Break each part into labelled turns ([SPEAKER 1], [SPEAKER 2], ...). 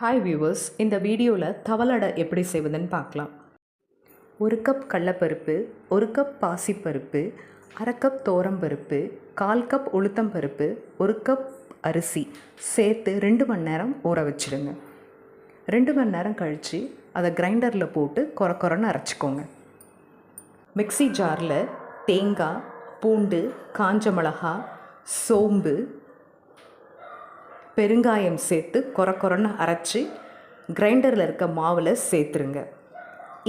[SPEAKER 1] Hi viewers, இந்த வீடியோவில் தவளடை எப்படி செய்வதுன்னு பார்க்கலாம். 1 கப் கடலைப்பருப்பு, 1 கப் பாசிப்பருப்பு, 1/2 கப் துவரம்பருப்பு, 1/4 கப் உளுத்தம்பருப்பு, 1 கப் அரிசி சேர்த்து 2 மணி நேரம் ஊற வச்சுடுங்க. 2 மணி நேரம் கழித்து அதை கிரைண்டரில் போட்டு கொரன்னு அரைச்சிக்கோங்க. மிக்ஸி ஜாரில் தேங்காய், பூண்டு, காஞ்ச மிளகா, சோம்பு, பெருங்காயம் சேர்த்து கொரன்னு அரைச்சி கிரைண்டரில் இருக்க மாவில் சேர்த்துருங்க.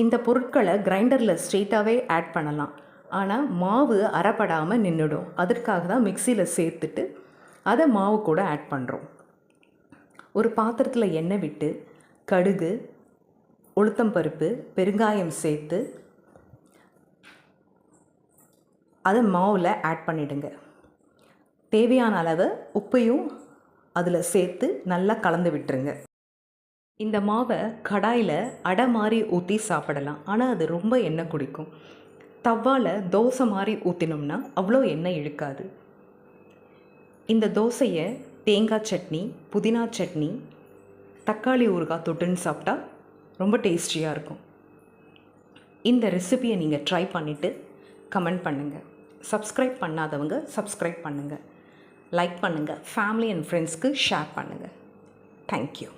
[SPEAKER 1] இந்த பொருட்களை கிரைண்டரில் ஸ்ட்ரெயிட்டாகவே ஆட் பண்ணலாம், ஆனால் மாவு அரைப்படாமல் நின்றுடும். அதற்காக தான் மிக்சியில் சேர்த்துட்டு அதை மாவு கூட ஆட் பண்ணுறோம். ஒரு பாத்திரத்தில் எண்ணெய் விட்டு கடுகு, உளுத்தம்பருப்பு, பெருங்காயம் சேர்த்து அதை மாவில் ஆட் பண்ணிவிடுங்க. தேவையான அளவு உப்பையும் அதில் சேர்த்து நல்லா கலந்து விட்டுருங்க. இந்த மாவை கடாயில் அடை மாதிரி ஊற்றி சாப்பிடலாம், ஆனால் அது ரொம்ப எண்ணெய் குடிக்கும். தவாவில் தோசை மாதிரி ஊற்றினோம்னா அவ்வளோ எண்ணெய் இழுக்காது. இந்த தோசையை தேங்காய் சட்னி, புதினா சட்னி, தக்காளி ஊறுகாய் தொட்டுன்னு சாப்பிட்டா ரொம்ப டேஸ்டியாக இருக்கும். இந்த ரெசிபியை நீங்கள் ட்ரை பண்ணிவிட்டு கமெண்ட் பண்ணுங்கள். சப்ஸ்கிரைப் பண்ணாதவங்க சப்ஸ்கிரைப் பண்ணுங்கள், லைக் பண்ணுங்கள், ஃபேமிலி அண்ட் ஃப்ரெண்ட்ஸ்க்கு ஷேர் பண்ணுங்கள். தேங்க்யூ.